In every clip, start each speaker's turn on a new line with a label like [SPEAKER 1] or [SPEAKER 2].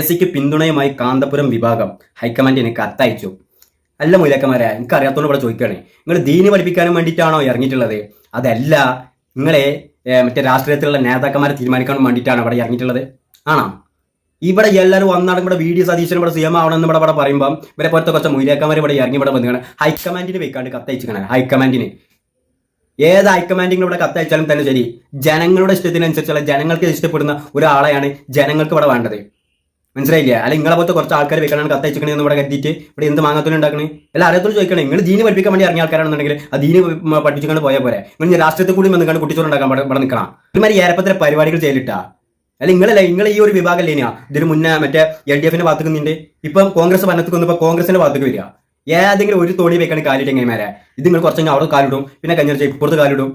[SPEAKER 1] സിക്ക് പിന്തുണയുമായി കാന്തപുരം വിഭാഗം ഹൈക്കമാൻഡിന് കത്തയച്ചു. അല്ല മൂലക്കന്മാരെ, എനിക്ക് അറിയാത്തോണ്ട് ഇവിടെ ചോദിക്കുകയാണ്, നിങ്ങൾ ദീനി പഠിപ്പിക്കാനും വേണ്ടിയിട്ടാണോ ഇറങ്ങിയിട്ടുള്ളത്? അതല്ല, നിങ്ങളെ മറ്റേ രാഷ്ട്രീയത്തിലുള്ള നേതാക്കന്മാരെ തീരുമാനിക്കാനും വേണ്ടിയിട്ടാണോ ഇവിടെ ഇറങ്ങിയിട്ടുള്ളത്? ആണോ? ഇവിടെ എല്ലാവരും വന്നാലും ഇവിടെ VD സതീശൻ ഇവിടെ CM ആവണമെന്ന് ഇവിടെ പറയുമ്പോൾ ഇവരെ പോലത്തെ കുറച്ച് മൂലക്കന്മാർ ഇവിടെ ഇറങ്ങി ഇവിടെ വന്നിങ്ങനെ ഹൈക്കമാൻഡിന് വെക്കാണ്ട് കത്തയച്ചിങ്ങനെ. ഹൈക്കമാൻഡിന് ഏത് ഹൈക്കമാൻഡിന് ഇവിടെ കത്തയച്ചാലും തന്നെ ശരി, ജനങ്ങളുടെ ഇഷ്ടത്തിനനുസരിച്ചുള്ള ജനങ്ങൾക്ക് ഇഷ്ടപ്പെടുന്ന ഒരാളെയാണ് ജനങ്ങൾക്ക് ഇവിടെ വേണ്ടത്. മനസ്സിലായില്ലേ? അല്ലെങ്കിൽ നിങ്ങളെ പോലത്തെ കുറച്ച് ആൾക്കാർ വെക്കാനാണ് കത്തയച്ചിക്കണെന്ന് ഇവിടെ കരുതിയിട്ട് ഇവിടെ എന്ത് മാങ്ങാത്തോലും ഉണ്ടാക്കണേ? അല്ല അറിയത്തോട് ചോദിക്കണേ, നിങ്ങൾ ദീനി പഠിപ്പിക്കാൻ വേണ്ടി ഇറങ്ങിയ ആൾക്കാരാണെന്നുണ്ടെങ്കിൽ ആ ദീനി പഠിപ്പിച്ചുകൊണ്ട് പോയാൽ പോരെ. നിങ്ങൾ രാഷ്ട്രീയത്തിൽ കൂടി വന്നിക്കാണ്ട് കുട്ടിച്ചോറുണ്ടാക്കാൻ ഇവിടെ നിൽക്കണം. ഒരുമാതിരി ഏരപ്പത്തിലെ പരിപാടികൾ ചെയ്തിട്ടാ. അല്ല നിങ്ങൾ ഈ ഒരു വിഭാഗം അല്ലേനാ ഇതിന് മുന്നേ മറ്റേ LDF ഭാഗത്തേക്ക് നിന്നിട്ട് ഇപ്പം കോൺഗ്രസ് ഭരണത്തിൽ വന്നപ്പോൾ കോൺഗ്രസിന്റെ ഭാഗത്തേക്ക് വരിക. ഏതെങ്കിലും ഒരു തോണി വെക്കാണ് കാലിട്ട് എങ്ങനെമാരെ ഇത് നിങ്ങൾ കുറച്ചെങ്കിൽ അവിടെ കാലിടും, പിന്നെ കഴിഞ്ഞ ഇപ്പുറത്ത് കാലിടും.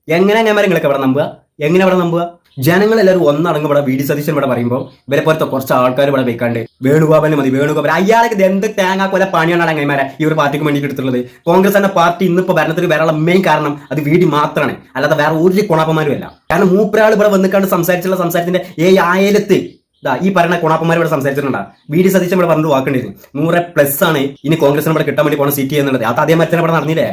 [SPEAKER 1] എങ്ങനെ എങ്ങനെമാരെ നിങ്ങൾക്ക് അവിടെ നമ്പുക? എങ്ങനെ അവിടെ നമ്പുക? ജനങ്ങളെല്ലാവരും ഒന്നടങ്ങ് ഇവിടെ VD സതീശൻ ഇവിടെ പറയുമ്പോൾ ഇവരെ പോലത്തെ കുറച്ച് ആൾക്കാർ ഇവിടെ വെക്കാണ്ട് വേണുഗോപാലിന് മതി. വേണുഗോപാൽ അയാൾക്ക് എന്ത് തേങ്ങാക്കൊല പണിയാണ് എങ്ങനെമാരെ ഈ ഒരു പാർട്ടിക്ക് വേണ്ടിയിട്ട് എടുത്തുള്ളത്. കോൺഗ്രസ് എന്ന പാർട്ടി ഇന്നിപ്പോൾ ഭരണത്തിൽ വരാനുള്ള മെയിൻ കാരണം അത് VD മാത്രമാണ്, അല്ലാതെ വേറെ ഒരു കുണാപ്പന്മാരും അല്ല. കാരണം മൂപ്പരാൾ ഇവിടെ വന്നിക്കാണ്ട് സംസാരിച്ചുള്ള സംസാരത്തിന്റെ ആയിരത്ത് ഈ പറയുന്ന കുണാപ്പന്മാർ ഇവിടെ സംസാരിച്ചിട്ടുണ്ടാ. VD സതീശൻ ഇവിടെ പറഞ്ഞു വാക്കേണ്ടിയിരുന്നു 100+ ആണ് ഇനി കോൺഗ്രസിന് ഇവിടെ കിട്ടാൻ വേണ്ടി പോണ സീറ്റ് ചെയ്യുന്നുള്ളത്. അത് അതേ മറ്റേ ഇവിടെ നടന്നില്ലേ?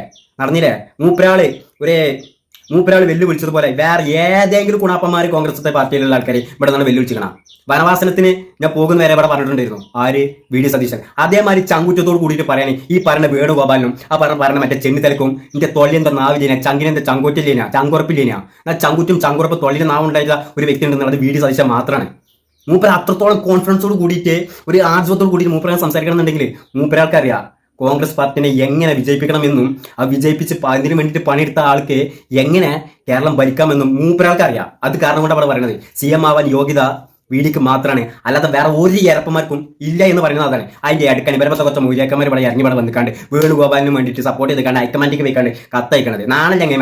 [SPEAKER 1] മൂപ്പരാള് വെല്ലുവിളിച്ചതുപോലെ വേറെ ഏതെങ്കിലും കുണാപ്പന്മാർ കോൺഗ്രസത്തെ പാർട്ടിയിലുള്ള ആൾക്കാർ ഇവിടെ നിന്ന് വെല്ലുവിളിച്ചിക്കണം. വനവാസനത്തിന് ഞാൻ പോകുന്ന വരെ ഇവിടെ പറഞ്ഞിട്ടുണ്ടായിരുന്നു ആര്? VD സതീശൻ. അതേമാതിരി ചങ്കുറ്റത്തോട് കൂടിയിട്ട് പറയണേ ഈ പറയുന്ന വേണുഗോപാലിനും ആ പറയുന്ന മറ്റേ ചെന്നിത്തലക്കും എന്റെ തൊള്ളിന്റെ നാവിലേന ചങ്കിനെന്റെ ചങ്കുറ്റില്ലേനാ ചങ്കുറപ്പില്ലേനാ ചങ്കുറ്റും ചങ്കുറപ്പ് തൊള്ളിന്റെ നാവുണ്ടായിട്ടുള്ള ഒരു വ്യക്തി ഉണ്ടെന്നുള്ളത് VD സതീശൻ മാത്രമാണ്. മൂപ്പര അത്രത്തോളം കോൺഫിഡൻസോട് കൂടിയിട്ട് ഒരു ആർജവത്തോട് കൂടിയിട്ട് മൂപ്പരാൾ സംസാരിക്കണം എന്നുണ്ടെങ്കിൽ മൂപ്പരാൾക്കറിയാം കോൺഗ്രസ് പാർട്ടിനെ എങ്ങനെ വിജയിപ്പിക്കണമെന്നും ആ വിജയിപ്പിച്ച് അതിന് വേണ്ടിയിട്ട് പണിയെടുത്ത ആൾക്ക് എങ്ങനെ കേരളം ഭരിക്കാമെന്നും മൂപ്പരാൾക്ക് അറിയാം. അത് കാരണം കൊണ്ട് അവിടെ പറയുന്നത് CM ആവാൻ യോഗ്യത VDക്ക് മാത്രമാണ്, അല്ലാതെ വേറെ ഒരു ഏറപ്പന്മാർക്കും ഇല്ല എന്ന് പറയുന്നത് അതാണ്. അതിന്റെ അടുക്കാൻ ഇവരെ കുറച്ച് മൂല്യക്കന്മാർ ഇവിടെ ഇറങ്ങി ഇവിടെ വന്നിക്കാണ്ട് വേണുഗോപാലിന് വേണ്ടിയിട്ട് സപ്പോർട്ട് ചെയ്ത് കണ്ട് ഹൈക്കമാൻഡിക്ക് വെക്കാണ്ട് കത്തയക്കണത്. നാളെ ഞങ്ങൾ